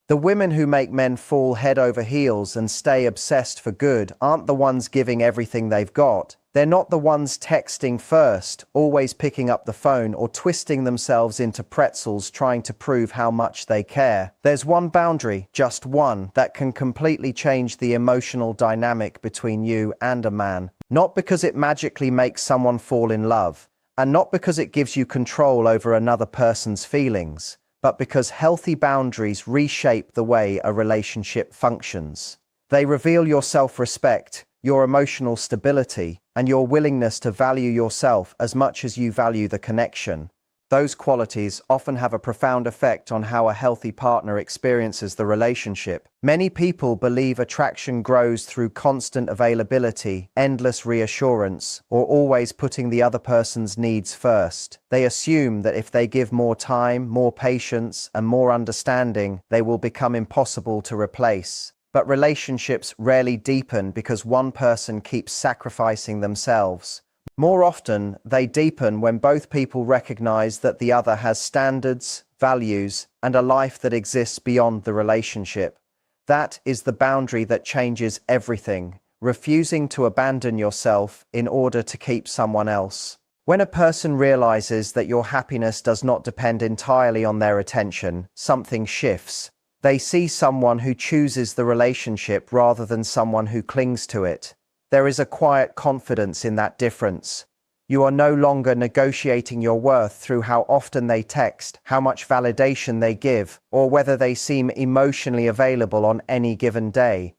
The women who make men fall head over heels and stay obsessed for good aren't the ones giving everything they've got. They're not the ones texting first, always picking up the phone, or twisting themselves into pretzels trying to prove how much they care. There's one boundary, just one, that can completely change the emotional dynamic between you and a man. Not because it magically makes someone fall in love, and not because it gives you control over another person's feelings, but because healthy boundaries reshape the way a relationship functions. They reveal your self-respect, your emotional stability, and your willingness to value yourself as much as you value the connection. Those qualities often have a profound effect on how a healthy partner experiences the relationship. Many people believe attraction grows through constant availability, endless reassurance, or always putting the other person's needs first. They assume that if they give more time, more patience, and more understanding, they will become impossible to replace. But relationships rarely deepen because one person keeps sacrificing themselves. More often, they deepen when both people recognize that the other has standards, values, and a life that exists beyond the relationship. That is the boundary that changes everything, refusing to abandon yourself in order to keep someone else. When a person realizes that your happiness does not depend entirely on their attention, something shifts. They see someone who chooses the relationship rather than someone who clings to it. There is a quiet confidence in that difference. You are no longer negotiating your worth through how often they text, how much validation they give, or whether they seem emotionally available on any given day.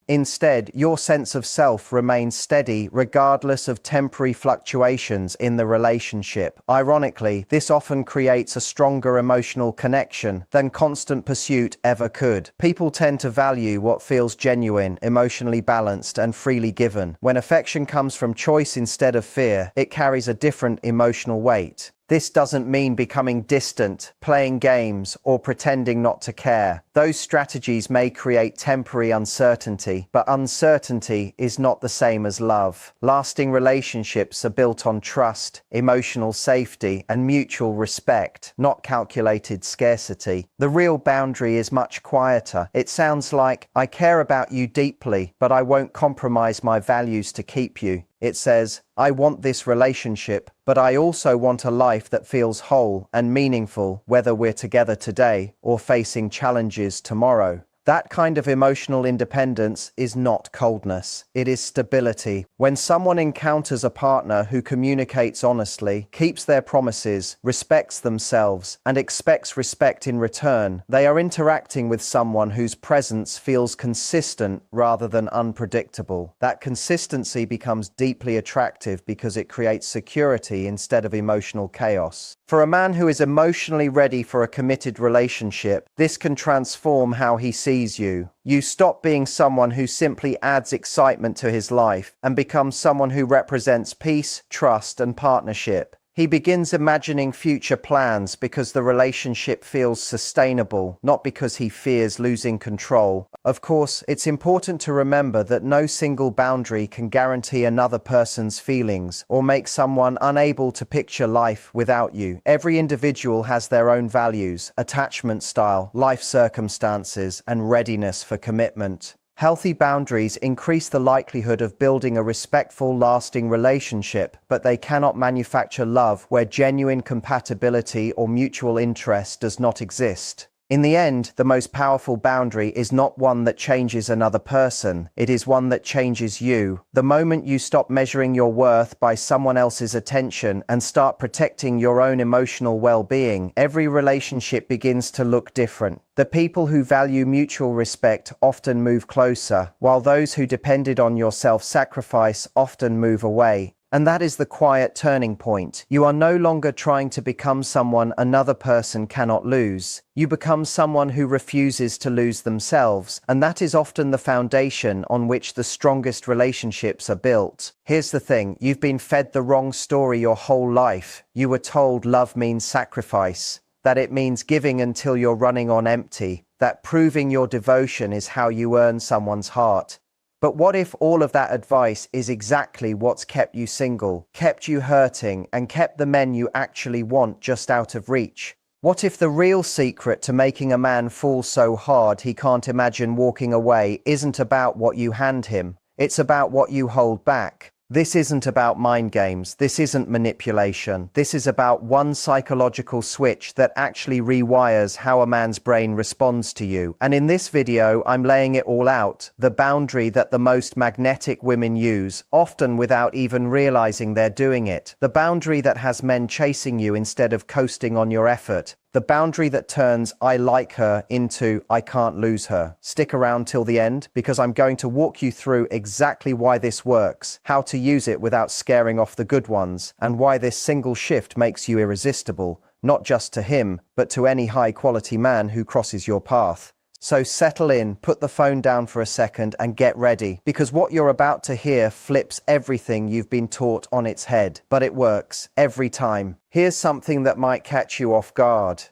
Instead, your sense of self remains steady regardless of temporary fluctuations in the relationship. Ironically, this often creates a stronger emotional connection than constant pursuit ever could. People tend to value what feels genuine, emotionally balanced, and freely given. When affection comes from choice instead of fear, it carries a different emotional weight. This doesn't mean becoming distant, playing games, or pretending not to care. Those strategies may create temporary uncertainty, but uncertainty is not the same as love. Lasting relationships are built on trust, emotional safety, and mutual respect, not calculated scarcity. The real boundary is much quieter. It sounds like, "I care about you deeply, but I won't compromise my values to keep you." It says, "I want this relationship, but I also want a life that feels whole and meaningful, whether we're together today or facing challenges tomorrow." That kind of emotional independence is not coldness, it is stability. When someone encounters a partner who communicates honestly, keeps their promises, respects themselves, and expects respect in return, they are interacting with someone whose presence feels consistent rather than unpredictable. That consistency becomes deeply attractive because it creates security instead of emotional chaos. For a man who is emotionally ready for a committed relationship, this can transform how he sees you. You stop being someone who simply adds excitement to his life and become someone who represents peace, trust, and partnership. He begins imagining future plans because the relationship feels sustainable, not because he fears losing control. Of course, it's important to remember that no single boundary can guarantee another person's feelings or make someone unable to picture life without you. Every individual has their own values, attachment style, life circumstances, and readiness for commitment. Healthy boundaries increase the likelihood of building a respectful, lasting relationship, but they cannot manufacture love where genuine compatibility or mutual interest does not exist. In the end, the most powerful boundary is not one that changes another person, it is one that changes you. The moment you stop measuring your worth by someone else's attention and start protecting your own emotional well-being, every relationship begins to look different. The people who value mutual respect often move closer, while those who depended on your self-sacrifice often move away. And that is the quiet turning point. You are no longer trying to become someone another person cannot lose. You become someone who refuses to lose themselves, and that is often the foundation on which the strongest relationships are built. Here's the thing, you've been fed the wrong story your whole life. You were told love means sacrifice, that it means giving until you're running on empty, that proving your devotion is how you earn someone's heart. But what if all of that advice is exactly what's kept you single, kept you hurting, and kept the men you actually want just out of reach? What if the real secret to making a man fall so hard he can't imagine walking away isn't about what you hand him? It's about what you hold back. This isn't about mind games. This isn't manipulation. This is about one psychological switch that actually rewires how a man's brain responds to you. And in this video, I'm laying it all out. The boundary that the most magnetic women use, often without even realizing they're doing it. The boundary that has men chasing you instead of coasting on your effort. The boundary that turns "I like her" into "I can't lose her." Stick around till the end because I'm going to walk you through exactly why this works, how to use it without scaring off the good ones, and why this single shift makes you irresistible, not just to him, but to any high-quality man who crosses your path. So settle in, put the phone down for a second and get ready, because what you're about to hear flips everything you've been taught on its head, but it works every time. Here's something that might catch you off guard.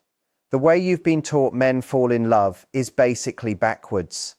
The way you've been taught men fall in love is basically backwards.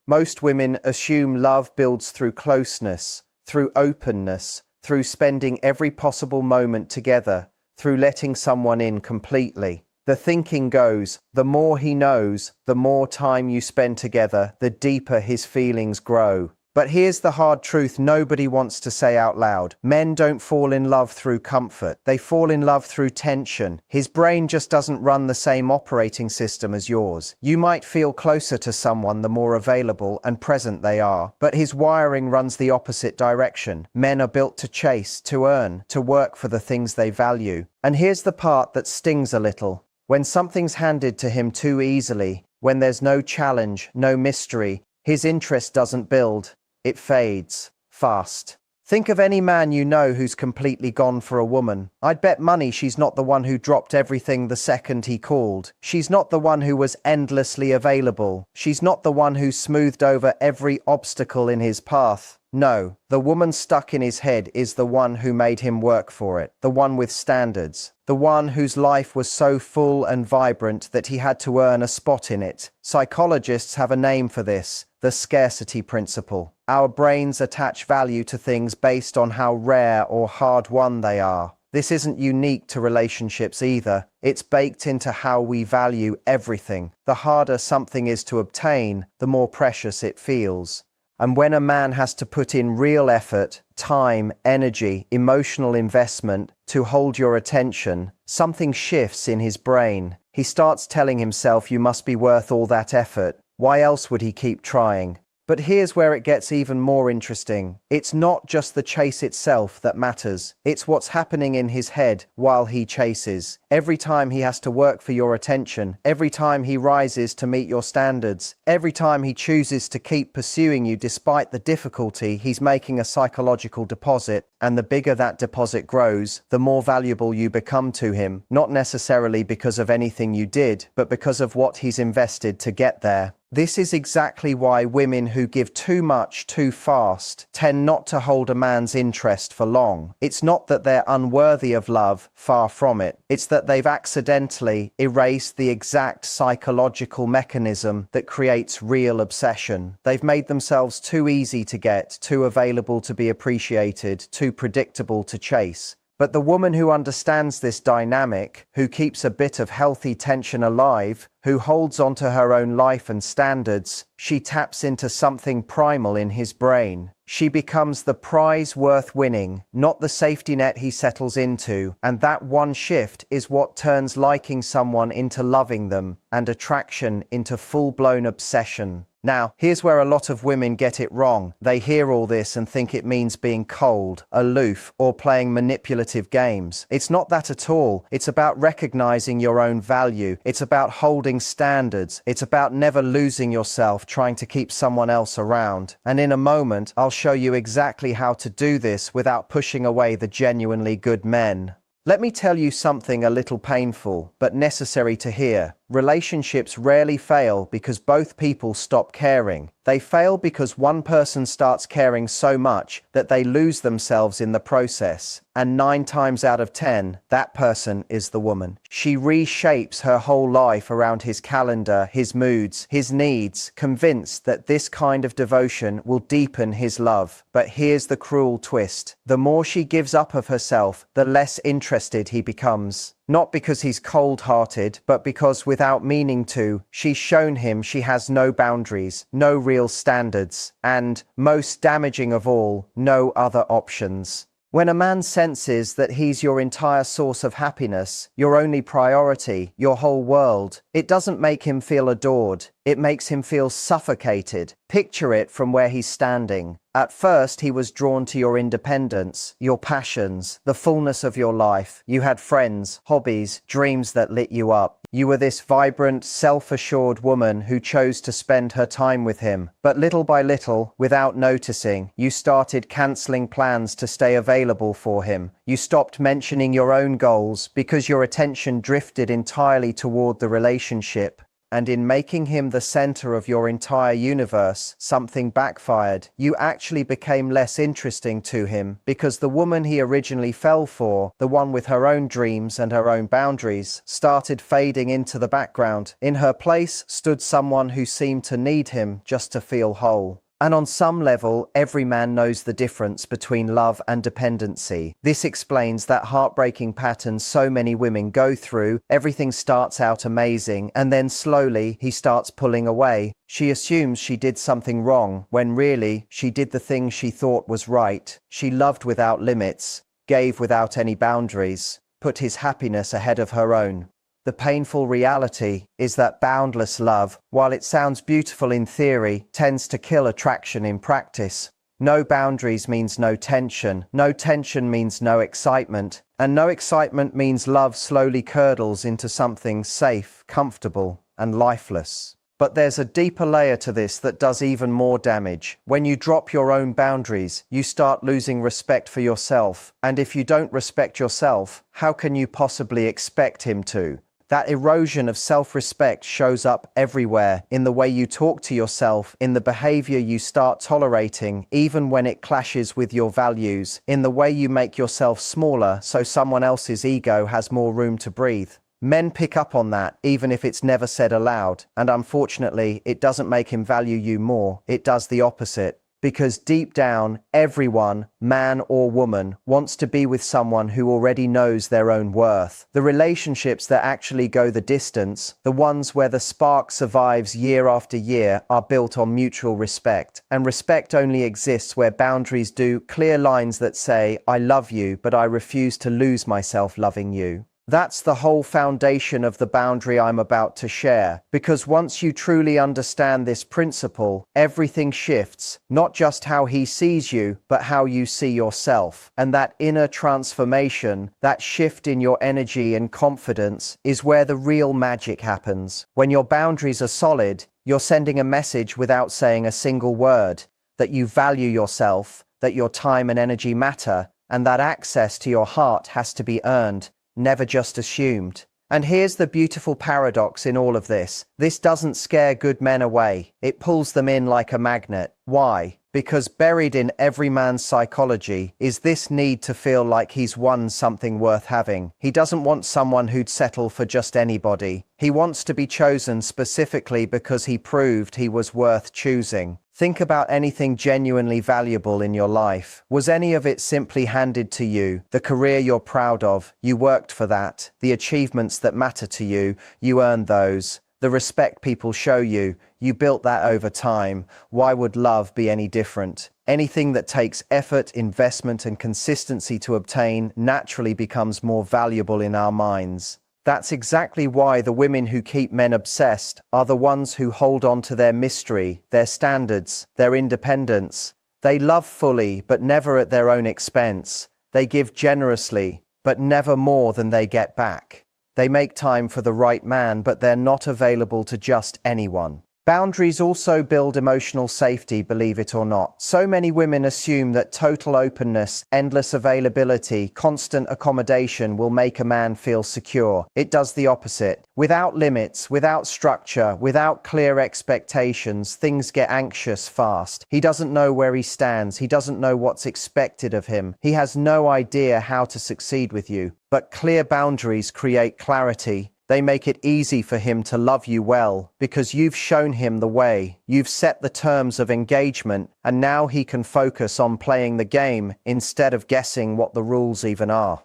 Most women assume love builds through closeness, through openness, through spending every possible moment together, through letting someone in completely. The thinking goes, the more he knows, the more time you spend together, the deeper his feelings grow. But here's the hard truth nobody wants to say out loud. Men don't fall in love through comfort. They fall in love through tension. His brain just doesn't run the same operating system as yours. You might feel closer to someone the more available and present they are, but his wiring runs the opposite direction. Men are built to chase, to earn, to work for the things they value. And here's the part that stings a little. When something's handed to him too easily, when there's no challenge, no mystery, his interest doesn't build. It fades fast. Think of any man you know who's completely gone for a woman. I'd bet money she's not the one who dropped everything the second he called. She's not the one who was endlessly available. She's not the one who smoothed over every obstacle in his path. No, the woman stuck in his head is the one who made him work for it, the one with standards, the one whose life was so full and vibrant that he had to earn a spot in it. Psychologists have a name for this, the scarcity principle. Our brains attach value to things based on how rare or hard-won they are. This isn't unique to relationships either. It's baked into how we value everything. The harder something is to obtain, the more precious it feels. And when a man has to put in real effort, time, energy, emotional investment to hold your attention, something shifts in his brain. He starts telling himself you must be worth all that effort. Why else would he keep trying? But here's where it gets even more interesting. It's not just the chase itself that matters. It's what's happening in his head while he chases. Every time he has to work for your attention, every time he rises to meet your standards, every time he chooses to keep pursuing you despite the difficulty, he's making a psychological deposit. And the bigger that deposit grows, the more valuable you become to him. Not necessarily because of anything you did, but because of what he's invested to get there. This is exactly why women who give too much too fast tend not to hold a man's interest for long. It's not that they're unworthy of love, far from it. It's that they've accidentally erased the exact psychological mechanism that creates real obsession. They've made themselves too easy to get, too available to be appreciated, too predictable to chase. But the woman who understands this dynamic, who keeps a bit of healthy tension alive, who holds onto her own life and standards, she taps into something primal in his brain. She becomes the prize worth winning, not the safety net he settles into, and that one shift is what turns liking someone into loving them, and attraction into full-blown obsession. Now, here's where a lot of women get it wrong. They hear all this and think it means being cold, aloof, or playing manipulative games. It's not that at all. It's about recognizing your own value. It's about holding standards. It's about never losing yourself trying to keep someone else around. And in a moment, I'll show you exactly how to do this without pushing away the genuinely good men. Let me tell you something a little painful, but necessary to hear. Relationships rarely fail because both people stop caring. They fail because one person starts caring so much that they lose themselves in the process. And 9 times out of 10, that person is the woman. She reshapes her whole life around his calendar, his moods, his needs, convinced that this kind of devotion will deepen his love. But here's the cruel twist. The more she gives up of herself, the less interested he becomes. Not because he's cold-hearted, but because without meaning to, she's shown him she has no boundaries, no real standards, and, most damaging of all, no other options. When a man senses that he's your entire source of happiness, your only priority, your whole world, it doesn't make him feel adored. It makes him feel suffocated. Picture it from where he's standing. At first, he was drawn to your independence, your passions, the fullness of your life. You had friends, hobbies, dreams that lit you up. You were this vibrant, self-assured woman who chose to spend her time with him. But little by little, without noticing, you started cancelling plans to stay available for him. You stopped mentioning your own goals because your attention drifted entirely toward the relationship. And in making him the center of your entire universe, something backfired. You actually became less interesting to him because the woman he originally fell for, the one with her own dreams and her own boundaries, started fading into the background. In her place stood someone who seemed to need him just to feel whole. And on some level, every man knows the difference between love and dependency. This explains that heartbreaking pattern so many women go through. Everything starts out amazing, and then slowly he starts pulling away. She assumes she did something wrong, when really, she did the thing she thought was right. She loved without limits, gave without any boundaries, put his happiness ahead of her own. The painful reality is that boundless love, while it sounds beautiful in theory, tends to kill attraction in practice. No boundaries means no tension. No tension means no excitement. And no excitement means love slowly curdles into something safe, comfortable, and lifeless. But there's a deeper layer to this that does even more damage. When you drop your own boundaries, you start losing respect for yourself. And if you don't respect yourself, how can you possibly expect him to? That erosion of self-respect shows up everywhere, in the way you talk to yourself, in the behavior you start tolerating, even when it clashes with your values, in the way you make yourself smaller so someone else's ego has more room to breathe. Men pick up on that, even if it's never said aloud, and unfortunately, it doesn't make him value you more, it does the opposite. Because deep down, everyone, man or woman, wants to be with someone who already knows their own worth. The relationships that actually go the distance, the ones where the spark survives year after year, are built on mutual respect. And respect only exists where boundaries do, clear lines that say, I love you, but I refuse to lose myself loving you. That's the whole foundation of the boundary I'm about to share, because once you truly understand this principle, everything shifts, not just how he sees you, but how you see yourself. And that inner transformation, that shift in your energy and confidence, is where the real magic happens. When your boundaries are solid, you're sending a message without saying a single word, that you value yourself, that your time and energy matter, and that access to your heart has to be earned, never just assumed. And here's the beautiful paradox in all of this. This doesn't scare good men away. It pulls them in like a magnet. Why? Because buried in every man's psychology is this need to feel like he's won something worth having. He doesn't want someone who'd settle for just anybody. He wants to be chosen specifically because he proved he was worth choosing. Think about anything genuinely valuable in your life. Was any of it simply handed to you? The career you're proud of, you worked for that. The achievements that matter to you, you earned those. The respect people show you, you built that over time. Why would love be any different? Anything that takes effort, investment, and consistency to obtain naturally becomes more valuable in our minds. That's exactly why the women who keep men obsessed are the ones who hold on to their mystery, their standards, their independence. They love fully, but never at their own expense. They give generously, but never more than they get back. They make time for the right man, but they're not available to just anyone. Boundaries also build emotional safety, believe it or not. So many women assume that total openness, endless availability, constant accommodation will make a man feel secure. It does the opposite. Without limits, without structure, without clear expectations, things get anxious fast. He doesn't know where he stands. He doesn't know what's expected of him. He has no idea how to succeed with you. But clear boundaries create clarity. They make it easy for him to love you well, because you've shown him the way. You've set the terms of engagement, and now he can focus on playing the game instead of guessing what the rules even are.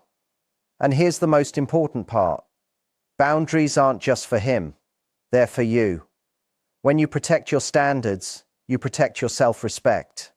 And here's the most important part. Boundaries aren't just for him. They're for you. When you protect your standards, you protect your self-respect.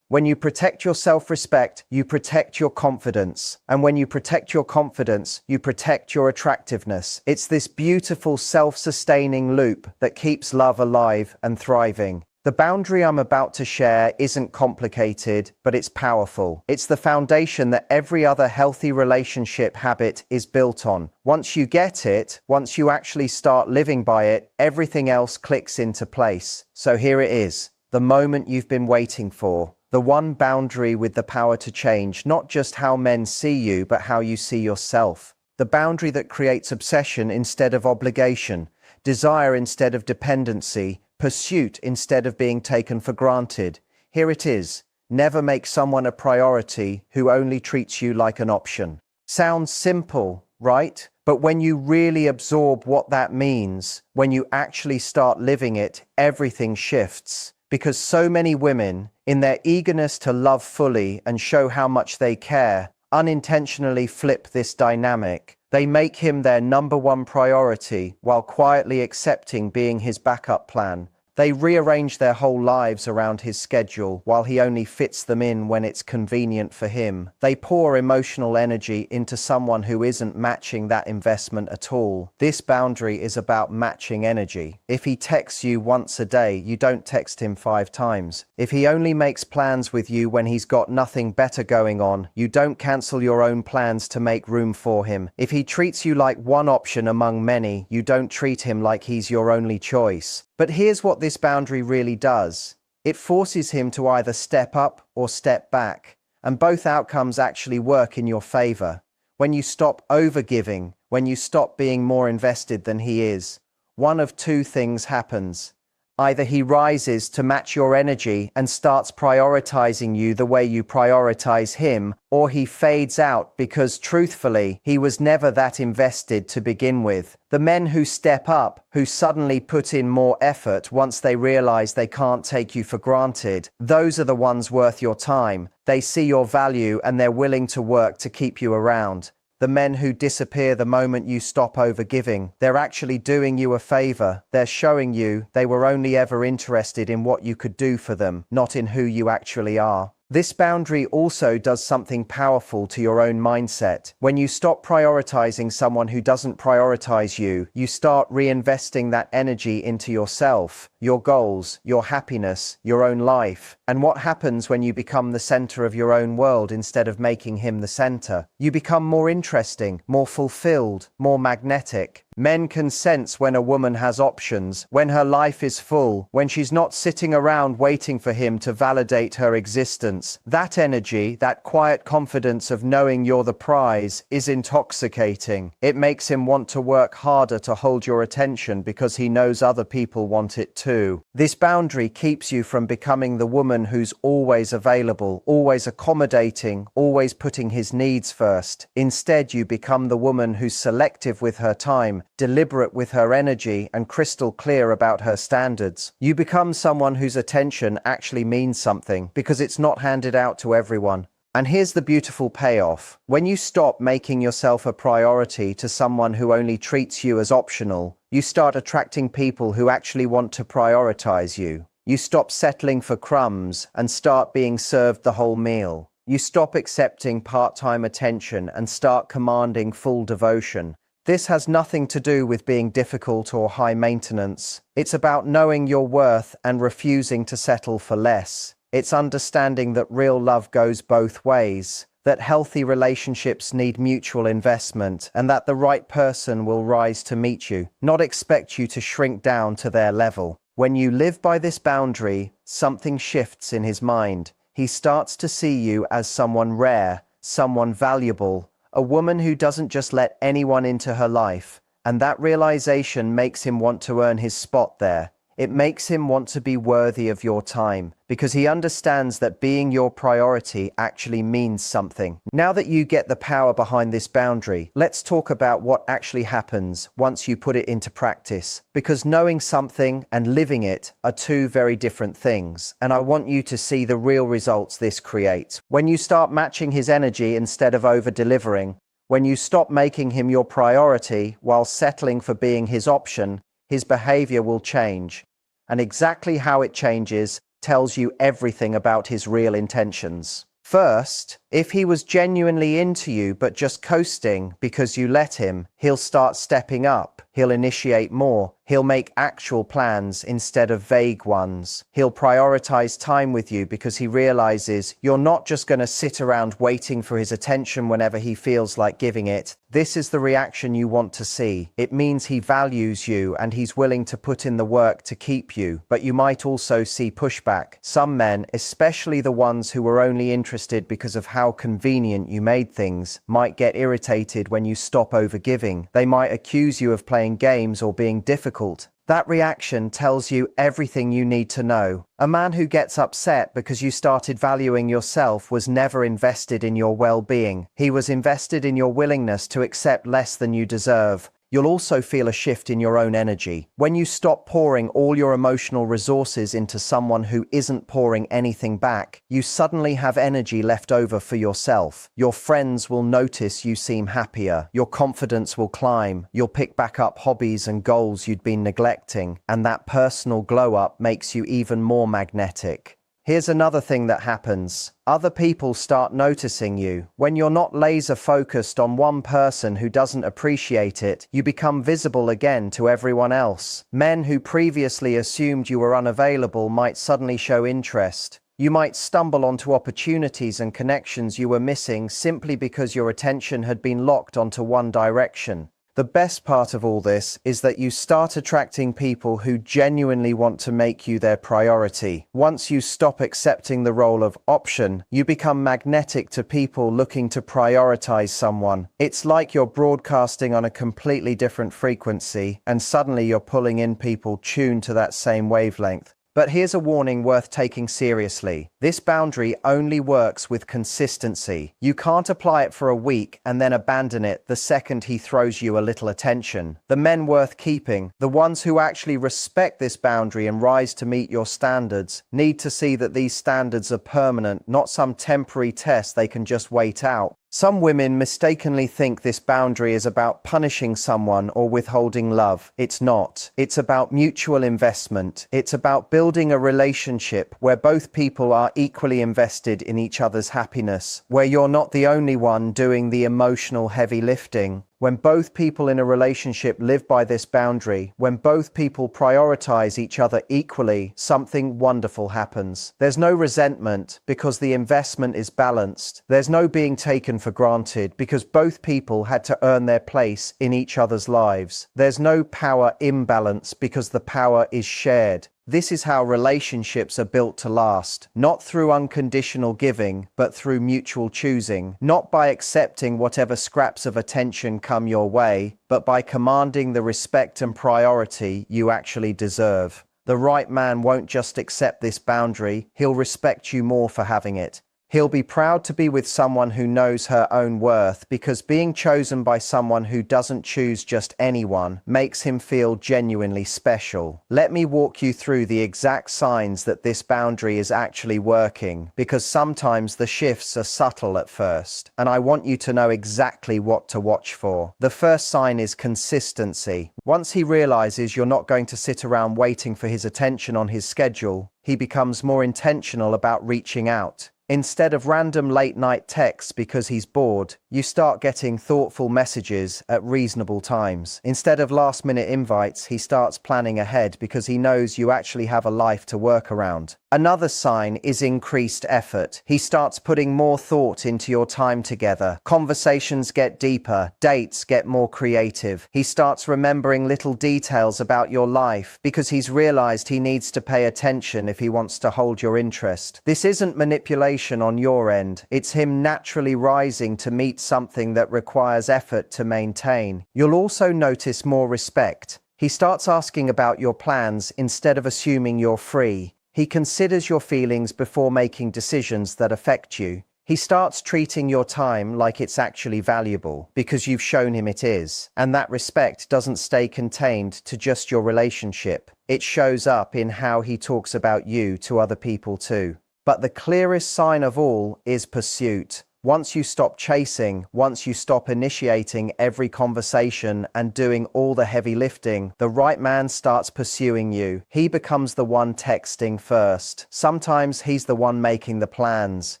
When you protect your self-respect, you protect your confidence. And when you protect your confidence, you protect your attractiveness. It's this beautiful self-sustaining loop that keeps love alive and thriving. The boundary I'm about to share isn't complicated, but it's powerful. It's the foundation that every other healthy relationship habit is built on. Once you get it, once you actually start living by it, everything else clicks into place. So here it is, the moment you've been waiting for. The one boundary with the power to change not just how men see you, but how you see yourself. The boundary that creates obsession instead of obligation, desire instead of dependency, pursuit instead of being taken for granted. Here it is. Never make someone a priority who only treats you like an option. Sounds simple, right? But when you really absorb what that means, when you actually start living it, everything shifts. Because so many women, in their eagerness to love fully and show how much they care, unintentionally flip this dynamic. They make him their number one priority while quietly accepting being his backup plan. They rearrange their whole lives around his schedule while he only fits them in when it's convenient for him. They pour emotional energy into someone who isn't matching that investment at all. This boundary is about matching energy. If he texts you once a day, you don't text him 5 times. If he only makes plans with you when he's got nothing better going on, you don't cancel your own plans to make room for him. If he treats you like one option among many, you don't treat him like he's your only choice. But here's what this boundary really does. It forces him to either step up or step back, and both outcomes actually work in your favor. When you stop overgiving, when you stop being more invested than he is, one of two things happens. Either he rises to match your energy and starts prioritizing you the way you prioritize him, or he fades out because, truthfully, he was never that invested to begin with. The men who step up, who suddenly put in more effort once they realize they can't take you for granted, those are the ones worth your time. They see your value and they're willing to work to keep you around. The men who disappear the moment you stop overgiving, they're actually doing you a favor. They're showing you they were only ever interested in what you could do for them, not in who you actually are. This boundary also does something powerful to your own mindset. When you stop prioritizing someone who doesn't prioritize you, you start reinvesting that energy into yourself, your goals, your happiness, your own life. And what happens when you become the center of your own world instead of making him the center? You become more interesting, more fulfilled, more magnetic. Men can sense when a woman has options, when her life is full, when she's not sitting around waiting for him to validate her existence. That energy, that quiet confidence of knowing you're the prize, is intoxicating. It makes him want to work harder to hold your attention because he knows other people want it too. This boundary keeps you from becoming the woman who's always available, always accommodating, always putting his needs first. Instead, you become the woman who's selective with her time, deliberate with her energy, and crystal clear about her standards. You become someone whose attention actually means something because it's not handed out to everyone. And here's the beautiful payoff. When you stop making yourself a priority to someone who only treats you as optional, you start attracting people who actually want to prioritize you. You stop settling for crumbs and start being served the whole meal. You stop accepting part-time attention and start commanding full devotion. This has nothing to do with being difficult or high maintenance. It's about knowing your worth and refusing to settle for less. It's understanding that real love goes both ways, that healthy relationships need mutual investment, and that the right person will rise to meet you, not expect you to shrink down to their level. When you live by this boundary, something shifts in his mind. He starts to see you as someone rare, someone valuable, a woman who doesn't just let anyone into her life, and that realization makes him want to earn his spot there. It makes him want to be worthy of your time, because he understands that being your priority actually means something. Now that you get the power behind this boundary, let's talk about what actually happens once you put it into practice. Because knowing something and living it are two very different things, and I want you to see the real results this creates. When you start matching his energy instead of over-delivering, When you stop making him your priority while settling for being his option, his behavior will change. And exactly how it changes tells you everything about his real intentions. First, if he was genuinely into you but just coasting because you let him, he'll start stepping up. He'll initiate more. He'll make actual plans instead of vague ones. He'll prioritize time with you because he realizes you're not just going to sit around waiting for his attention whenever he feels like giving it. This is the reaction you want to see. It means he values you and he's willing to put in the work to keep you. But you might also see pushback. Some men, especially the ones who were only interested because of how convenient you made things, might get irritated when you stop overgiving. They might accuse you of playing games or being difficult. That reaction tells you everything you need to know. A man who gets upset because you started valuing yourself was never invested in your well-being. He was invested in your willingness to accept less than you deserve. You'll also feel a shift in your own energy. When you stop pouring all your emotional resources into someone who isn't pouring anything back, you suddenly have energy left over for yourself. Your friends will notice you seem happier. Your confidence will climb. You'll pick back up hobbies and goals you'd been neglecting, and that personal glow-up makes you even more magnetic. Here's another thing that happens. Other people start noticing you. When you're not laser focused on one person who doesn't appreciate it, you become visible again to everyone else. Men who previously assumed you were unavailable might suddenly show interest. You might stumble onto opportunities and connections you were missing simply because your attention had been locked onto one direction. The best part of all this is that you start attracting people who genuinely want to make you their priority. Once you stop accepting the role of option, you become magnetic to people looking to prioritize someone. It's like you're broadcasting on a completely different frequency, and suddenly you're pulling in people tuned to that same wavelength. But here's a warning worth taking seriously. This boundary only works with consistency. You can't apply it for a week and then abandon it the second he throws you a little attention. The men worth keeping, the ones who actually respect this boundary and rise to meet your standards, need to see that these standards are permanent, not some temporary test they can just wait out. Some women mistakenly think this boundary is about punishing someone or withholding love. It's not. It's about mutual investment. It's about building a relationship where both people are equally invested in each other's happiness, where you're not the only one doing the emotional heavy lifting. When both people in a relationship live by this boundary, when both people prioritize each other equally, something wonderful happens. There's no resentment because the investment is balanced. There's no being taken for granted because both people had to earn their place in each other's lives. There's no power imbalance because the power is shared. This is how relationships are built to last, not through unconditional giving, but through mutual choosing, not by accepting whatever scraps of attention come your way, but by commanding the respect and priority you actually deserve. The right man won't just accept this boundary, he'll respect you more for having it. He'll be proud to be with someone who knows her own worth, because being chosen by someone who doesn't choose just anyone makes him feel genuinely special. Let me walk you through the exact signs that this boundary is actually working, because sometimes the shifts are subtle at first, and I want you to know exactly what to watch for. The first sign is consistency. Once he realizes you're not going to sit around waiting for his attention on his schedule, he becomes more intentional about reaching out. Instead of random late-night texts because he's bored, you start getting thoughtful messages at reasonable times. Instead of last-minute invites, he starts planning ahead because he knows you actually have a life to work around. Another sign is increased effort. He starts putting more thought into your time together. Conversations get deeper, dates get more creative. He starts remembering little details about your life because he's realized he needs to pay attention if he wants to hold your interest. This isn't manipulation on your end. It's him naturally rising to meet something that requires effort to maintain. You'll also notice more respect. He starts asking about your plans instead of assuming you're free. He considers your feelings before making decisions that affect you. He starts treating your time like it's actually valuable because you've shown him it is. And that respect doesn't stay contained to just your relationship. It shows up in how he talks about you to other people too. But the clearest sign of all is pursuit. Once you stop chasing, once you stop initiating every conversation and doing all the heavy lifting, the right man starts pursuing you. He becomes the one texting first. Sometimes he's the one making the plans.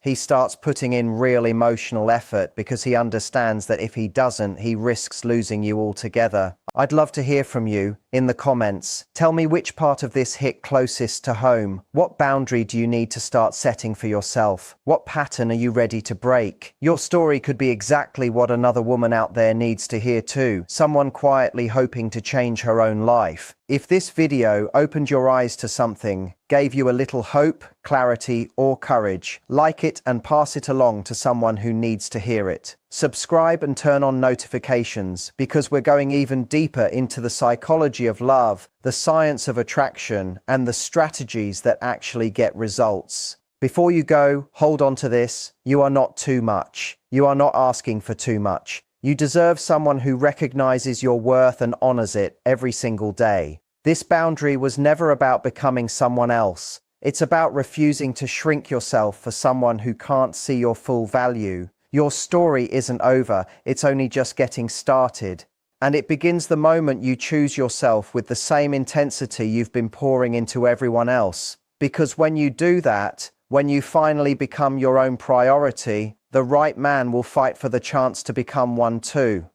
He starts putting in real emotional effort because he understands that if he doesn't, he risks losing you altogether. I'd love to hear from you in the comments. Tell me which part of this hit closest to home. What boundary do you need to start setting for yourself? What pattern are you ready to break? Your story could be exactly what another woman out there needs to hear too. Someone quietly hoping to change her own life. If this video opened your eyes to something, gave you a little hope, clarity, or courage, like it and pass it along to someone who needs to hear it. Subscribe and turn on notifications because we're going even deeper into the psychology of love, the science of attraction, and the strategies that actually get results. Before you go, hold on to this. You are not too much. You are not asking for too much. You deserve someone who recognizes your worth and honors it every single day. This boundary was never about becoming someone else. It's about refusing to shrink yourself for someone who can't see your full value. Your story isn't over, it's only just getting started. And it begins the moment you choose yourself with the same intensity you've been pouring into everyone else. Because when you do that, when you finally become your own priority, the right man will fight for the chance to become one too.